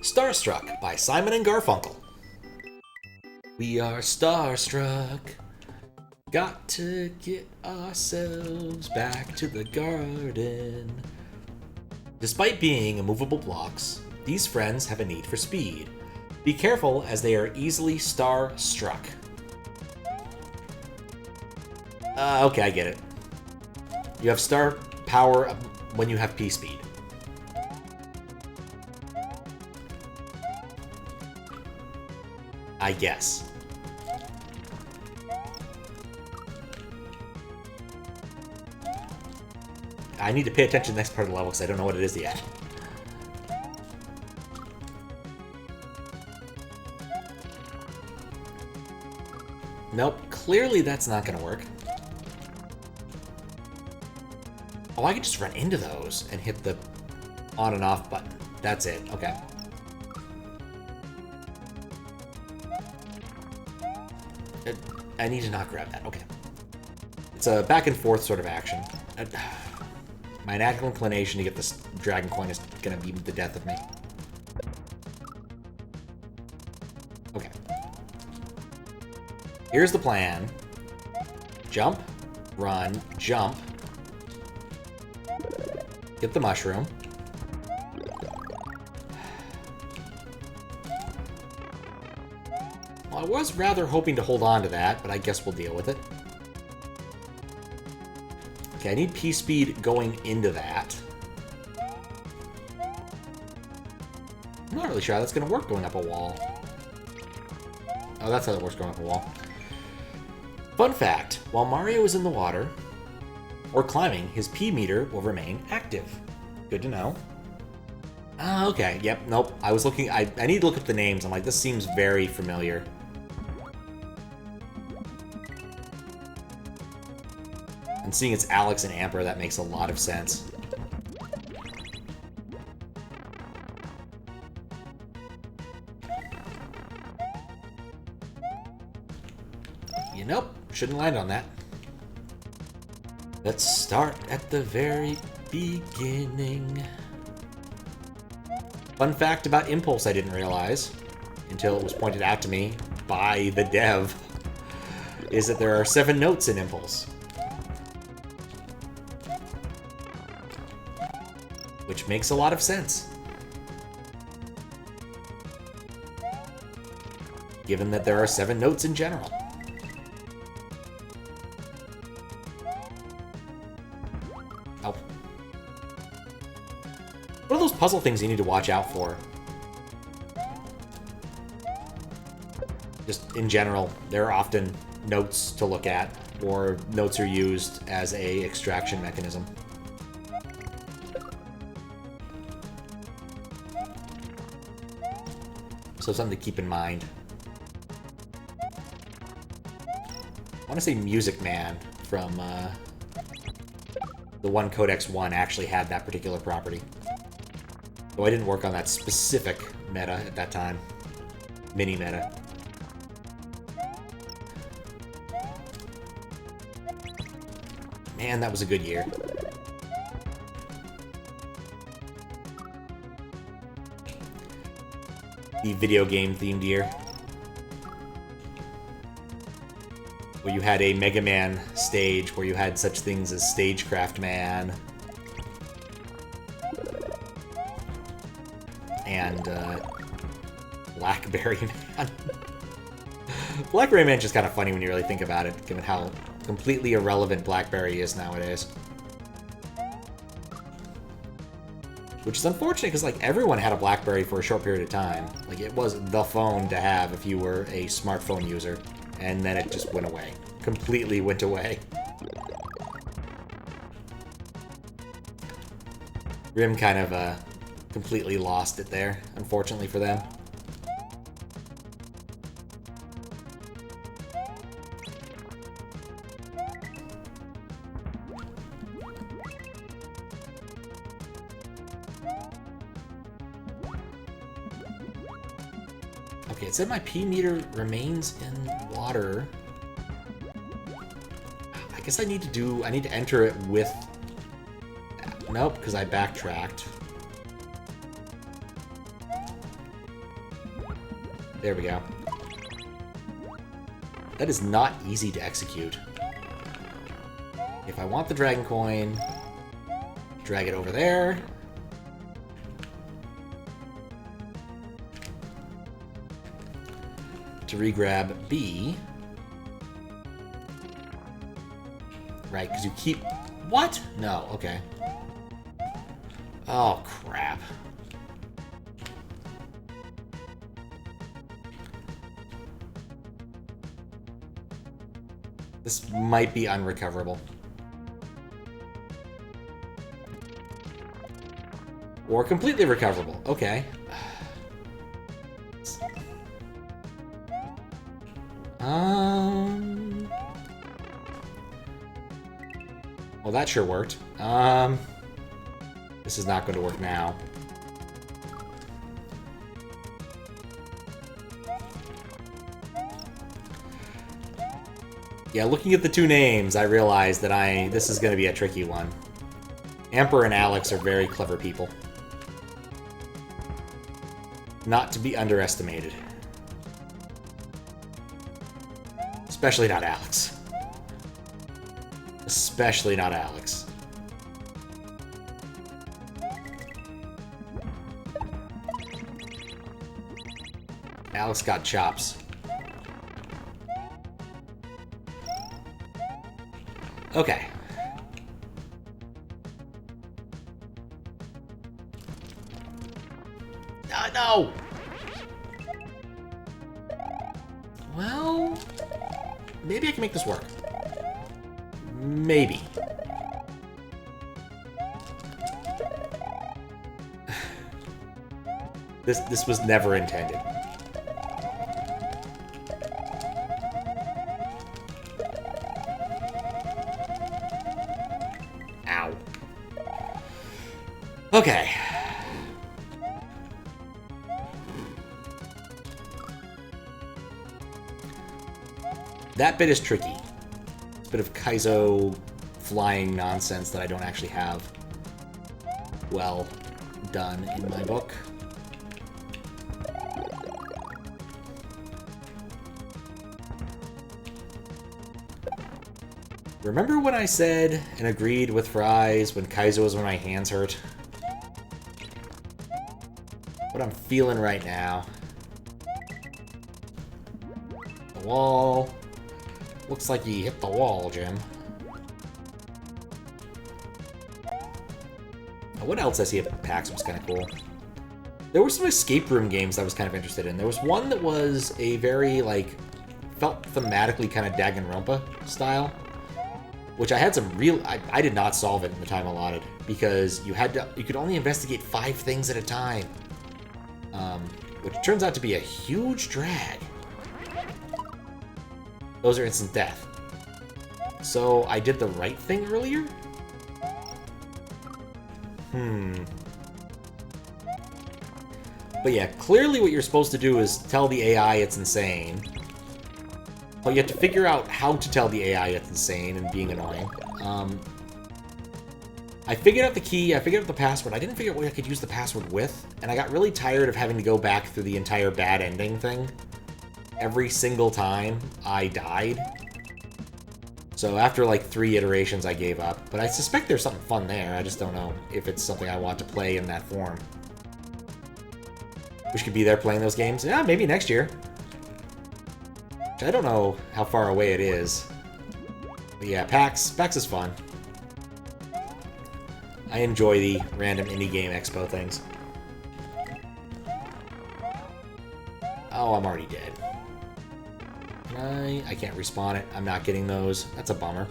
Starstruck by Simon and Garfunkel. We are starstruck. Got to get ourselves back to the garden. Despite being immovable blocks, these friends have a need for speed. Be careful as they are easily star-struck. Okay, I get it. You have star power when you have P speed. I guess. I need to pay attention to the next part of the level because I don't know what it is yet. Nope, clearly that's not going to work. Oh, I can just run into those and hit the on and off button. That's it, okay. I need to not grab that, okay. It's a back and forth sort of action. My natural inclination to get this dragon coin is going to be the death of me. Okay. Here's the plan. Jump, run, jump. Get the mushroom. Well, I was rather hoping to hold on to that, but I guess we'll deal with it. Okay, I need P speed going into that. I'm not really sure how that's going to work going up a wall. Oh, that's how it works going up a wall. Fun fact, while Mario is in the water or climbing, his P meter will remain active. Good to know. Ah, okay, yep, nope. I was looking, I need to look up the names. I'm like, this seems very familiar. And seeing it's Alex and Amper, that makes a lot of sense. You nope, shouldn't land on that. Let's start at the very beginning. Fun fact about Impulse I didn't realize, until it was pointed out to me by the dev, is that there are 7 notes in Impulse. Which makes a lot of sense. Given that there are 7 notes in general. Oh. What are those puzzle things you need to watch out for? Just in general, there are often notes to look at, or notes are used as a extraction mechanism. So something to keep in mind. I want to say Music Man from the one Codex 1 actually had that particular property. Though I didn't work on that specific meta at that time. Mini-meta. Man, that was a good year. The video game themed year, where you had a Mega Man stage where you had such things as Stagecraft Man and Blackberry Man. Blackberry Man's just kind of funny when you really think about it, given how completely irrelevant Blackberry is nowadays. Which is unfortunate, because, like, everyone had a BlackBerry for a short period of time. Like, it was the phone to have if you were a smartphone user. And then it just went away. Completely went away. Rim kind of, completely lost it there, unfortunately for them. Okay, it said my P meter remains in water. I guess I need to enter it with... Nope, because I backtracked. There we go. That is not easy to execute. If I want the dragon coin, drag it over there. To re-grab B. Right, because you keep... What? No, okay. Oh, crap. This might be unrecoverable. Or completely recoverable. Okay. Well, that sure worked. This is not going to work now. Yeah, looking at the two names, I realized that this is going to be a tricky one. Amper and Alex are very clever people. Not to be underestimated. Especially not Alex. Especially not Alex. Alex got chops. Okay. No! Well, maybe I can make this work. Maybe. This was never intended. Ow. Okay. That bit is tricky. It's a bit of kaizo flying nonsense that I don't actually have well done in my book. Remember when I said and agreed with Fries when kaizo was when my hands hurt? What I'm feeling right now. The wall. Looks like you hit the wall, Jim. What else I see at PAX was kind of cool. There were some escape room games I was kind of interested in. There was one that was a very, like, felt thematically kind of Danganronpa style. Which I had some real... I did not solve it in the time allotted. Because you could only investigate 5 things at a time. Which turns out to be a huge drag. Those are instant death. So, I did the right thing earlier? But yeah, clearly what you're supposed to do is tell the AI it's insane. But you have to figure out how to tell the AI it's insane and being annoying. I figured out the key, I figured out the password. I didn't figure out what I could use the password with, and I got really tired of having to go back through the entire bad ending thing. Every single time I died. So after like 3 iterations, I gave up. But I suspect there's something fun there. I just don't know if it's something I want to play in that form. Wish could be there playing those games. Yeah, maybe next year. I don't know how far away it is. But yeah, PAX is fun. I enjoy the random indie game expo things. Oh, I'm already dead. I can't respawn it. I'm not getting those. That's a bummer.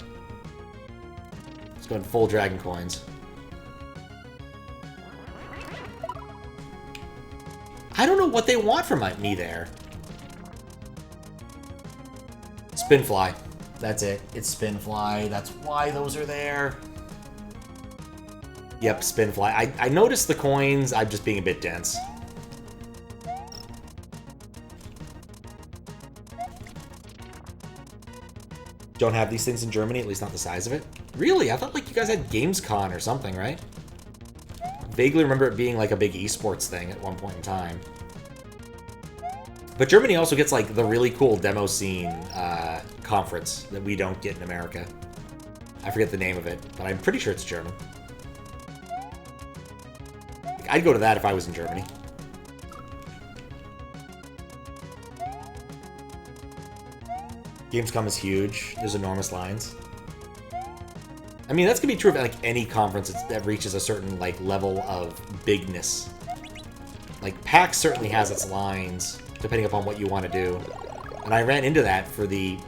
Let's go in full dragon coins. I don't know what they want from me there. Spinfly. That's it. It's Spinfly. That's why those are there. Yep, Spinfly. I noticed the coins. I'm just being a bit dense. Don't have these things in Germany, at least not the size of it. Really? I thought like you guys had Gamescom or something, right? Vaguely remember it being like a big esports thing at one point in time. But Germany also gets, like, the really cool demo scene conference that we don't get in America. I forget the name of it, but I'm pretty sure it's German. I'd go to that if I was in Germany. Gamescom is huge. There's enormous lines. I mean, that's gonna be true of like any conference that reaches a certain like level of bigness. Like PAX certainly has its lines, depending upon what you want to do. And I ran into that for the,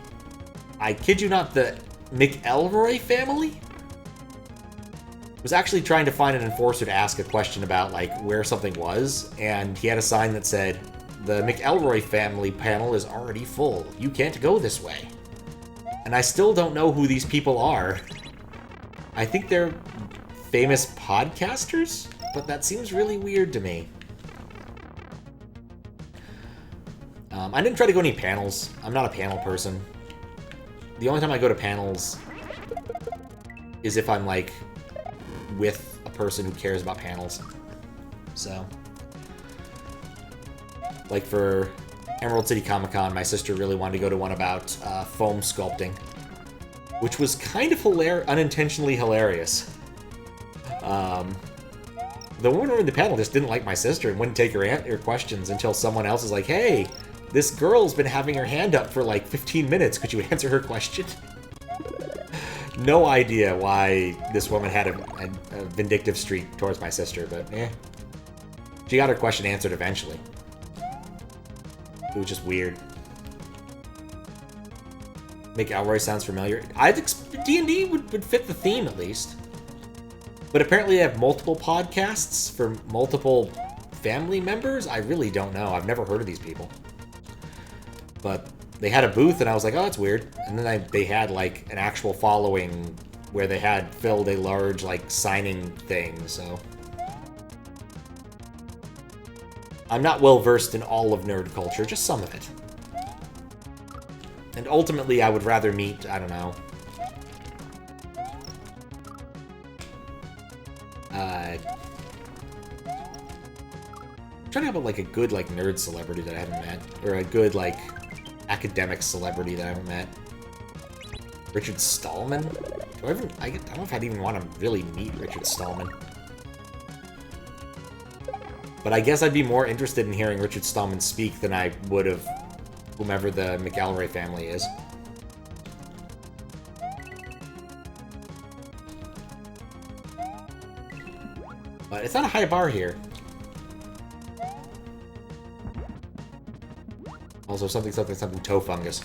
I kid you not, the McElroy family was actually trying to find an enforcer to ask a question about like where something was, and he had a sign that said, "The McElroy family panel is already full. You can't go this way." And I still don't know who these people are. I think they're famous podcasters, but that seems really weird to me. I didn't try to go to any panels. I'm not a panel person. The only time I go to panels is if I'm like with a person who cares about panels. So, like for Emerald City Comic Con, my sister really wanted to go to one about foam sculpting, which was kind of unintentionally hilarious. The woman running the panel just didn't like my sister and wouldn't take her questions until someone else was like, "Hey, this girl's been having her hand up for like 15 minutes. Could you answer her question?" No idea why this woman had a vindictive streak towards my sister, but eh. She got her question answered eventually. It was just weird. McElroy sounds familiar. I think D&D would fit the theme at least. But apparently they have multiple podcasts for multiple family members? I really don't know. I've never heard of these people. But they had a booth and I was like, oh, that's weird. And then they had like an actual following where they had filled a large like signing thing, so. I'm not well versed in all of nerd culture, just some of it. And ultimately I would rather meet, I don't know, I'm trying to have like a good like nerd celebrity that I haven't met, or a good like academic celebrity that I haven't met. Richard Stallman? I don't know if I'd even want to really meet Richard Stallman. But I guess I'd be more interested in hearing Richard Stallman speak than I would of whomever the McElroy family is. But it's not a high bar here. Also, something toe fungus.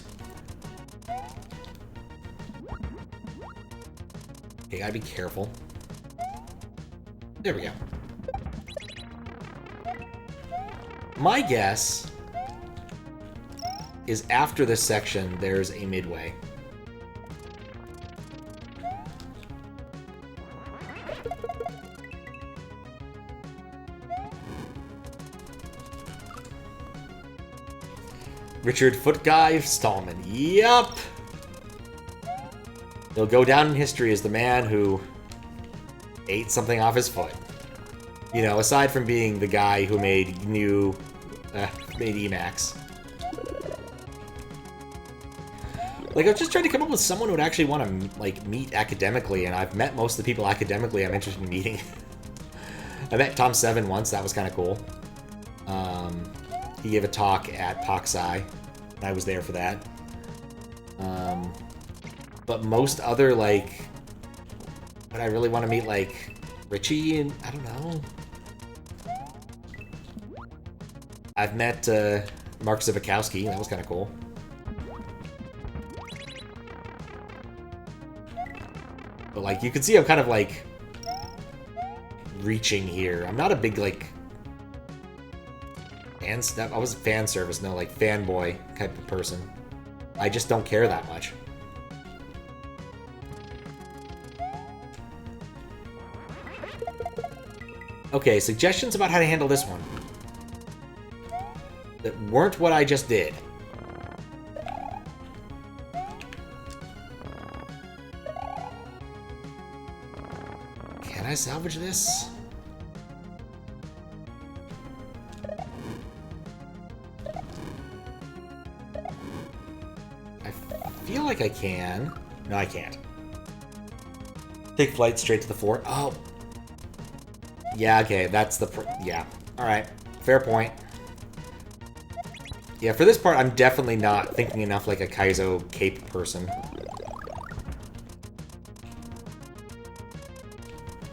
Okay, gotta be careful. There we go. My guess is after this section, there's a midway. Richard Foot Guy Stallman. Yup! He'll go down in history as the man who ate something off his foot. You know, aside from being the guy who made Emacs. Like, I was just trying to come up with someone who would actually want to, like, meet academically, and I've met most of the people academically I'm interested in meeting. I met Tom Seven once, that was kind of cool. He gave a talk at POXI, and I was there for that. But most other, like, would I really want to meet, like, Richie? And I don't know. I've met Mark Zivakowski, that was kind of cool. But, like, you can see I'm kind of, like, reaching here. I'm not a big, like, I was fan service, no, like, fanboy type of person. I just don't care that much. Okay, suggestions about how to handle this one that weren't what I just did. Can I salvage this? feel like I can. No, I can't. Take flight straight to the floor. Oh. Yeah, okay, that's the... yeah. Alright. Fair point. Yeah, for this part, I'm definitely not thinking enough like a kaizo cape person.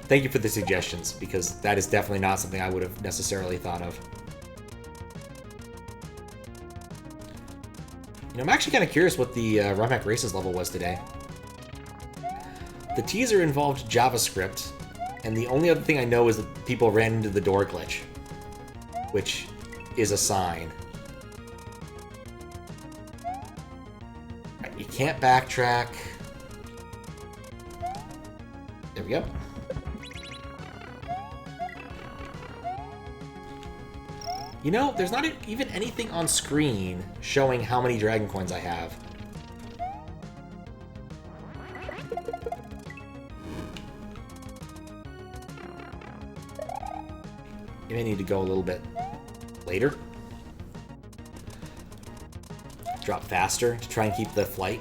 Thank you for the suggestions, because that is definitely not something I would have necessarily thought of. You know, I'm actually kind of curious what the Rumhack Races level was today. The teaser involved JavaScript, and the only other thing I know is that people ran into the door glitch, which is a sign. Right, you can't backtrack. There we go. You know, there's not even anything on screen showing how many Dragon Coins I have. You may need to go a little bit later. Drop faster to try and keep the flight.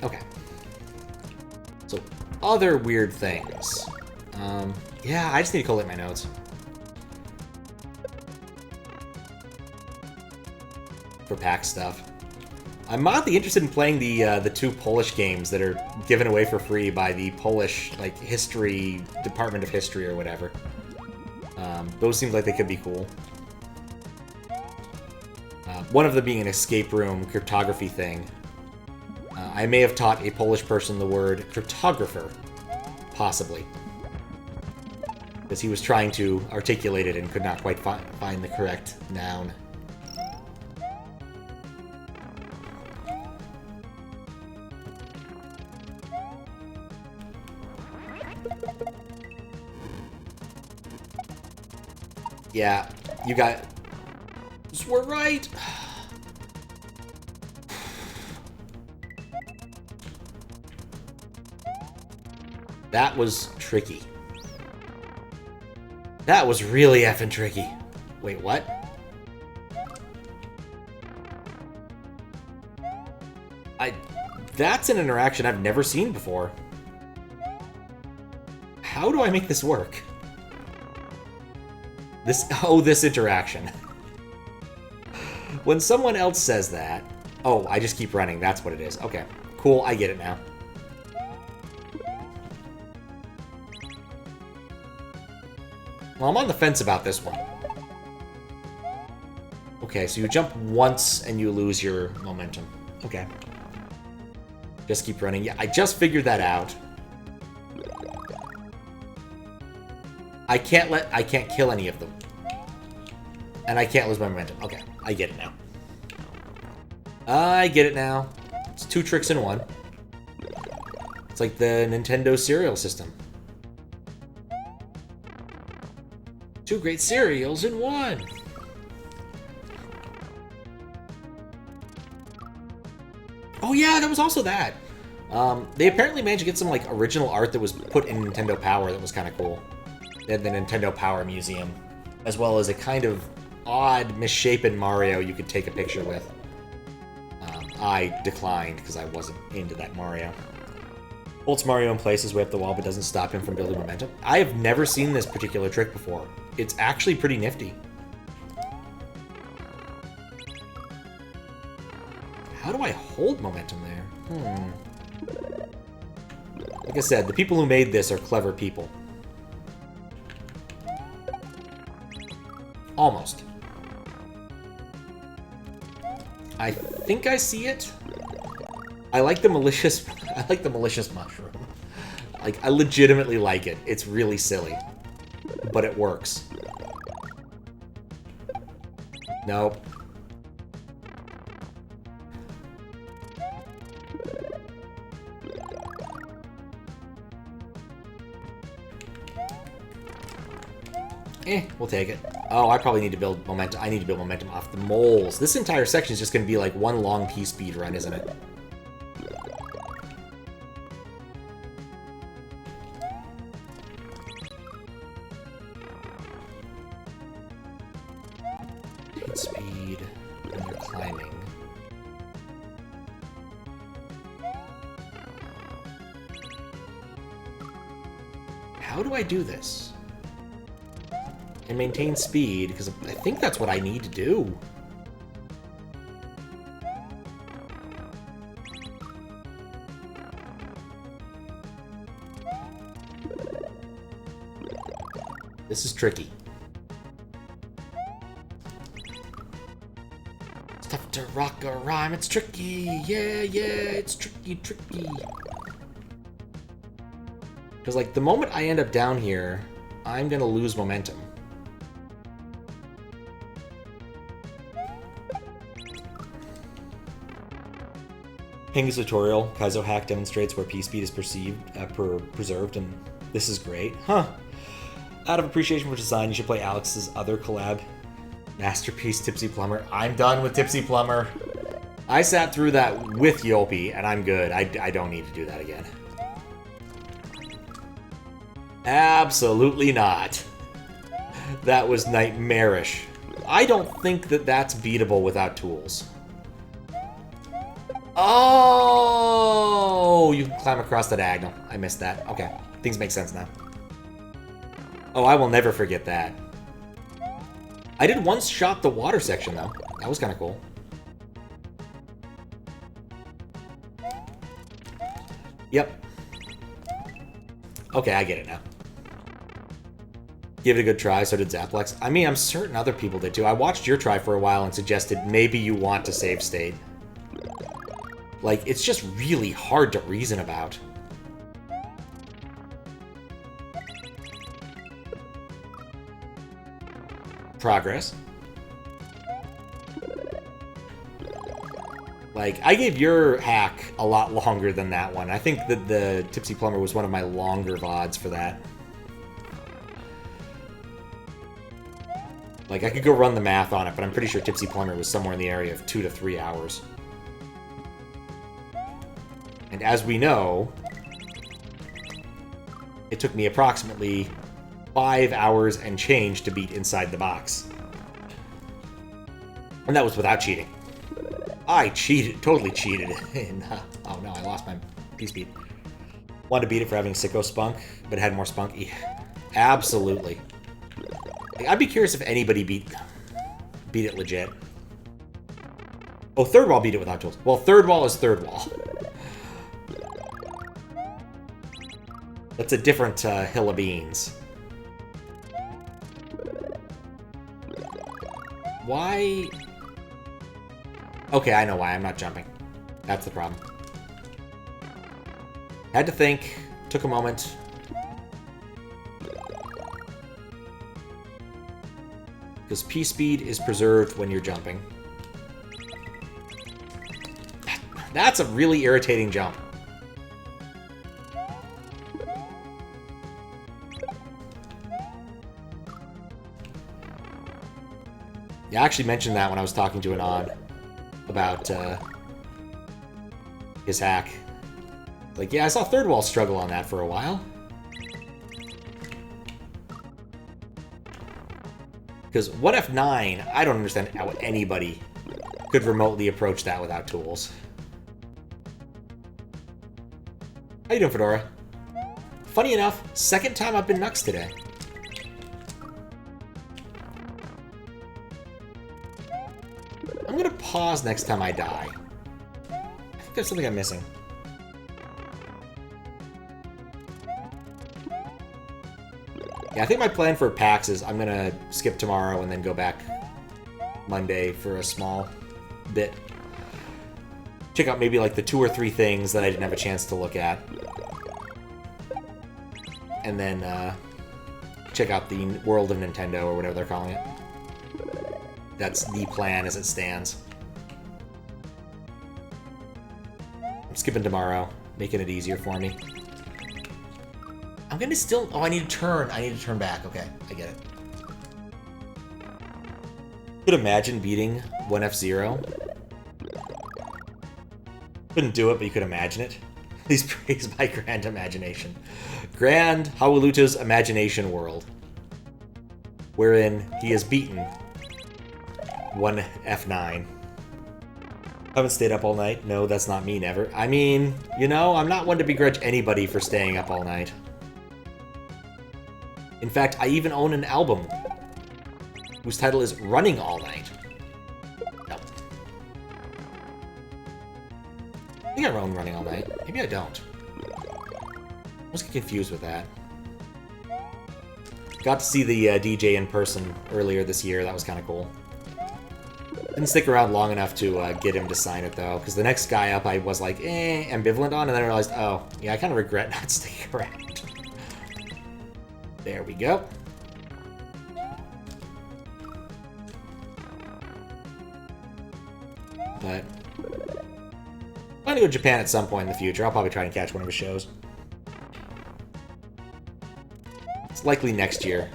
Okay. So, other weird things. Yeah, I just need to collate my notes. For pack stuff. I'm mildly interested in playing the two Polish games that are given away for free by the Polish, like, history, Department of History or whatever. Those seem like they could be cool. One of them being an escape room cryptography thing. I may have taught a Polish person the word cryptographer, possibly. Because he was trying to articulate it and could not quite find the correct noun. Yeah, you got... We're right! That was tricky. That was really effing tricky. Wait, what? That's an interaction I've never seen before. How do I make this work? This interaction. When someone else says that... Oh, I just keep running. That's what it is. Okay. Cool, I get it now. Well, I'm on the fence about this one. Okay, so you jump once and you lose your momentum. Okay. Just keep running. Yeah, I just figured that out. I can't kill any of them. And I can't lose my momentum. Okay, I get it now. I get it now. It's two tricks in one. It's like the Nintendo cereal system. Two great cereals in one. Oh yeah, that was also that. They apparently managed to get some like original art that was put in Nintendo Power that was kind of cool. They had the Nintendo Power Museum, as well as a kind of odd, misshapen Mario you could take a picture with. I declined because I wasn't into that Mario. Holds Mario in place as way up the wall, but doesn't stop him from building momentum. I have never seen this particular trick before. It's actually pretty nifty. How do I hold momentum there? Like I said, the people who made this are clever people. Almost. I think I see it. I like the malicious mushroom. Like, I legitimately like it. It's really silly. But it works. Nope. We'll take it. Oh, I probably need to build momentum. I need to build momentum off the moles. This entire section is just going to be like one long P-speed run, isn't it? Hit speed when you're climbing. How do I do this? And maintain speed, because I think that's what I need to do. This is tricky. It's tough to rock a rhyme, it's tricky. Yeah, it's tricky. Because, like, the moment I end up down here, I'm gonna lose momentum. Ping's tutorial, Kaizo hack demonstrates where P-speed is preserved, and this is great. Huh. Out of appreciation for design, you should play Alex's other collab, Masterpiece Tipsy Plumber. I'm done with Tipsy Plumber. I sat through that with Yopi, and I'm good. I don't need to do that again. Absolutely not. That was nightmarish. I don't think that that's beatable without tools. Oh, you can climb across the diagonal. I missed that. Okay, things make sense now. Oh, I will never forget that. I did once shot the water section, though. That was kind of cool. Yep. Okay, I get it now. Give it a good try, so did Zaplex. I mean, I'm certain other people did too. I watched your try for a while and suggested maybe you want to save state. Like, it's just really hard to reason about. Progress. Like, I gave your hack a lot longer than that one. I think that the Tipsy Plumber was one of my longer VODs for that. Like, I could go run the math on it, but I'm pretty sure Tipsy Plumber was somewhere in the area of 2 to 3 hours. And as we know, it took me approximately 5 hours and change to beat Inside the Box. And that was without cheating. I cheated, totally cheated. Oh no, I lost my P-speed. Wanted to beat it for having Sicko Spunk, but it had more spunk. Yeah, absolutely. Like, I'd be curious if anybody beat it legit. Oh, Third Wall beat it without tools. Well, Third Wall is Third Wall. That's a different hill of beans. Why? Okay, I know why. I'm not jumping. That's the problem. Had to think. Took a moment. Because P-speed is preserved when you're jumping. That's a really irritating jump. Yeah, I actually mentioned that when I was talking to Anand about his hack. Like, yeah, I saw Third Wall struggle on that for a while. Because 1F9, I don't understand how anybody could remotely approach that without tools. How you doing, Fedora? Funny enough, second time I've been Nux today. I'm gonna pause next time I die. I think there's something I'm missing. Yeah, I think my plan for PAX is I'm gonna skip tomorrow and then go back Monday for a small bit. Check out maybe like the 2 or 3 things that I didn't have a chance to look at. And then check out the World of Nintendo or whatever they're calling it. That's the plan as it stands. I'm skipping tomorrow, making it easier for me. I'm gonna still... Oh, I need to turn. I need to turn back. Okay, I get it. Could imagine beating 1F0. Couldn't do it, but you could imagine it. Please praise my grand imagination. Grand Hawaluta's imagination world. Wherein he is beaten One F9. Haven't stayed up all night. No, that's not me, never. I mean, you know, I'm not one to begrudge anybody for staying up all night. In fact, I even own an album whose title is Running All Night. No. I think I own Running All Night. Maybe I don't. I was confused with that. Got to see the DJ in person earlier this year. That was kind of cool. Didn't stick around long enough to get him to sign it, though, because the next guy up I was like, ambivalent on, and then I realized, oh, yeah, I kind of regret not sticking around. There we go. But I'm going to go to Japan at some point in the future. I'll probably try and catch one of his shows. It's likely next year.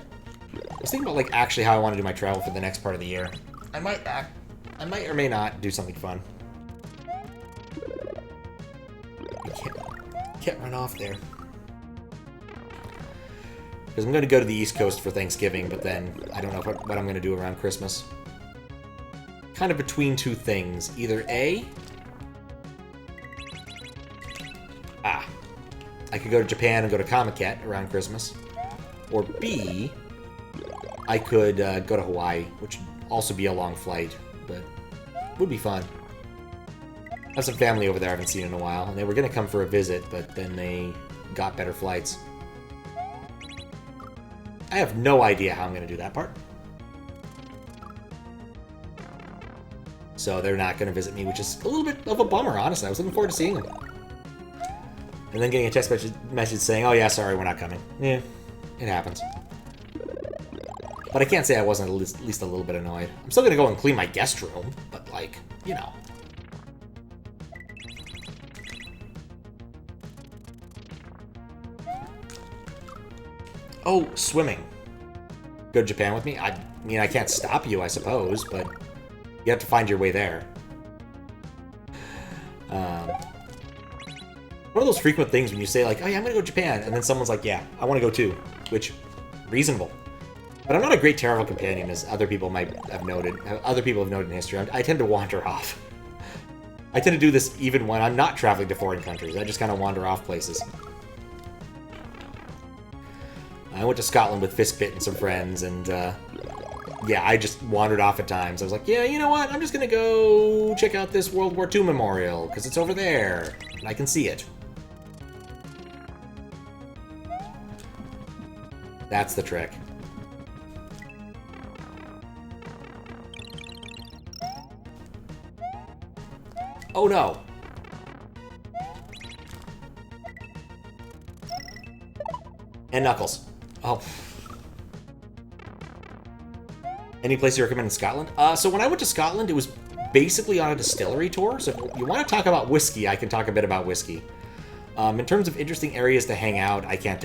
I was thinking about, like, actually how I want to do my travel for the next part of the year. I might or may not do something fun. I can't run off there. Because I'm going to go to the East Coast for Thanksgiving, but then I don't know what I'm going to do around Christmas. Kind of between two things. Either A... I could go to Japan and go to Comiket around Christmas. Or B... I could go to Hawaii, which would also be a long flight, but would be fun. I have some family over there I haven't seen in a while, and they were going to come for a visit, but then they got better flights. I have no idea how I'm going to do that part. So they're not going to visit me, which is a little bit of a bummer, honestly. I was looking forward to seeing them. And then getting a text message saying, oh yeah, sorry, we're not coming. Yeah, it happens. But I can't say I wasn't at least a little bit annoyed. I'm still going to go and clean my guest room, but, like, you know. Oh, swimming. Go to Japan with me? I mean, I can't stop you, I suppose, but you have to find your way there. One of those frequent things when you say, like, oh yeah, I'm going to go to Japan, and then someone's like, yeah, I want to go too. Which, reasonable. But I'm not a great travel companion, as other people might have noted. Other people have noted in history. I tend to wander off. I tend to do this even when I'm not traveling to foreign countries. I just kind of wander off places. I went to Scotland with Fistbit and some friends, and yeah, I just wandered off at times. I was like, yeah, you know what? I'm just going to go check out this World War II memorial, because it's over there, and I can see it. That's the trick. Oh no! And Knuckles. Oh. Any place you recommend in Scotland? So when I went to Scotland, it was basically on a distillery tour. So if you want to talk about whiskey, I can talk a bit about whiskey. In terms of interesting areas to hang out, I can't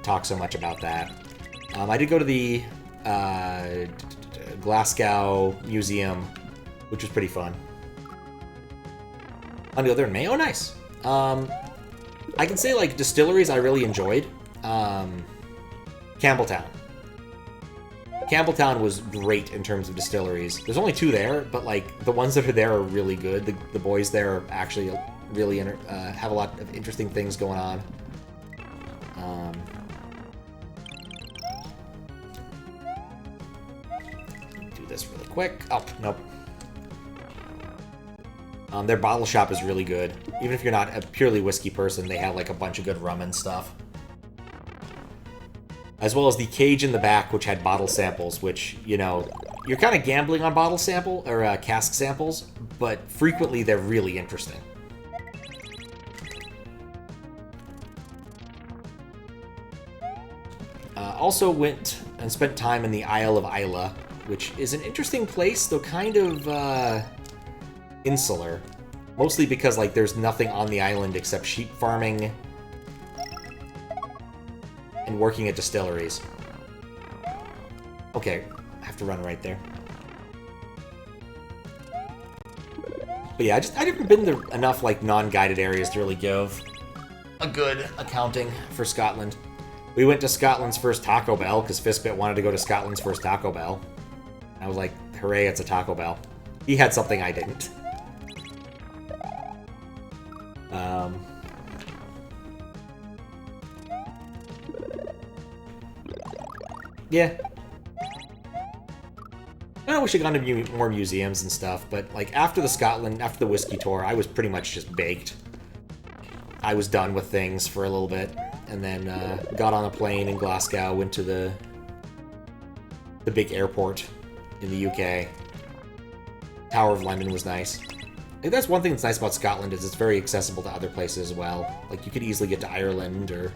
talk so much about that. I did go to the Glasgow Museum, which was pretty fun. On the other end, May. Oh, nice. I can say, like, distilleries I really enjoyed. Campbelltown. Campbelltown was great in terms of distilleries. There's only 2 there, but, like, the ones that are there are really good. The boys there are actually really have a lot of interesting things going on. Do this really quick. Oh, nope. Their bottle shop is really good. Even if you're not a purely whiskey person, they have like a bunch of good rum and stuff. As well as the cage in the back, which had bottle samples, which, you know, you're kind of gambling on bottle sample or cask samples, but frequently they're really interesting. Also went and spent time in the Isle of Isla, which is an interesting place, though kind of insular. Mostly because, like, there's nothing on the island except sheep farming and working at distilleries. Okay, I have to run right there. But yeah, I haven't been to enough, like, non-guided areas to really give a good accounting for Scotland. We went to Scotland's first Taco Bell, because Fistbit wanted to go to Scotland's first Taco Bell. I was like, Hooray, it's a Taco Bell. He had something I didn't. Yeah. I wish I'd gone to more museums and stuff, but like after the whiskey tour, I was pretty much just baked. I was done with things for a little bit, and then got on a plane in Glasgow, went to the big airport in the UK. Tower of London was nice. I think that's one thing that's nice about Scotland is it's very accessible to other places as well. Like you could easily get to Ireland or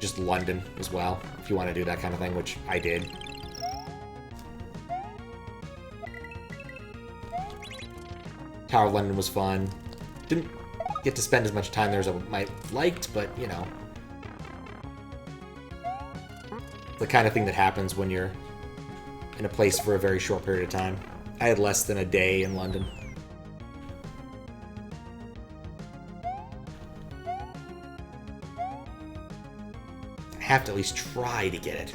just London as well if you want to do that kind of thing, which I did. Tower of London was fun. Didn't get to spend as much time there as I might have liked, but you know, the kind of thing that happens when you're in a place for a very short period of time. I had less than a day in London. I have to at least try to get it.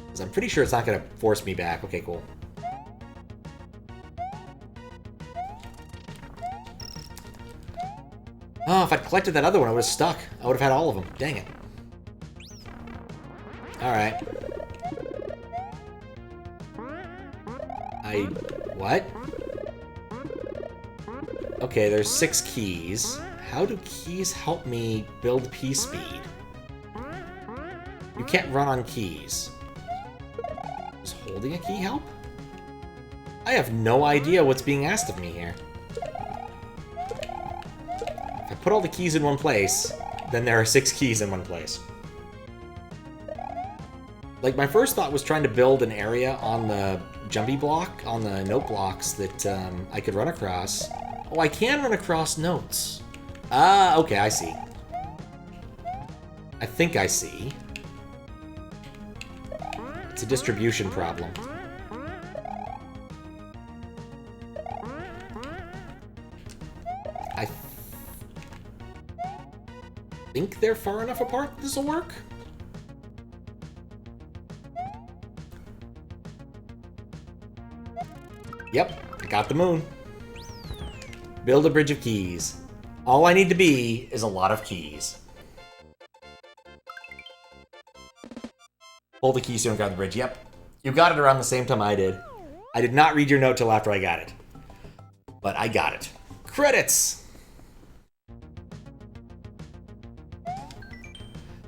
Because I'm pretty sure it's not going to force me back. Okay, cool. Oh, if I'd collected that other one, I would have stuck. I would have had all of them. Dang it. Alright. What? Okay, there's 6 keys. How do keys help me build P speed? You can't run on keys. Does holding a key help? I have no idea what's being asked of me here. If I put all the keys in one place, then there are 6 keys in one place. Like, my first thought was trying to build an area on the jumpy block, on the note blocks that I could run across. Oh, I can run across notes. Ah, okay, I see. I think I see. It's a distribution problem. I think they're far enough apart that this will work. Yep, I got the moon. Build a bridge of keys. All I need to be is a lot of keys. Hold the key so you don't grab the bridge. Yep. You got it around the same time I did. I did not read your note till after I got it. But I got it. Credits!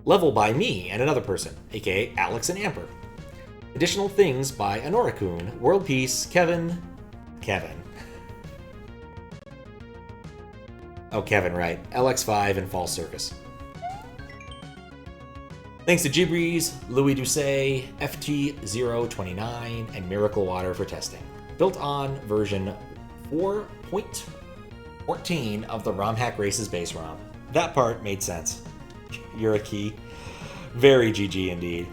Level by me and another person, aka Alex and Amper. Additional things by Anorakun, World Peace, Kevin. Oh, Kevin, right. LX5 and Fall Circus. Thanks to Gibreeze, Louis Doucet, FT029, and Miracle Water for testing. Built on version 4.14 of the ROM Hack Races base ROM. That part made sense. You're a key. Very GG indeed.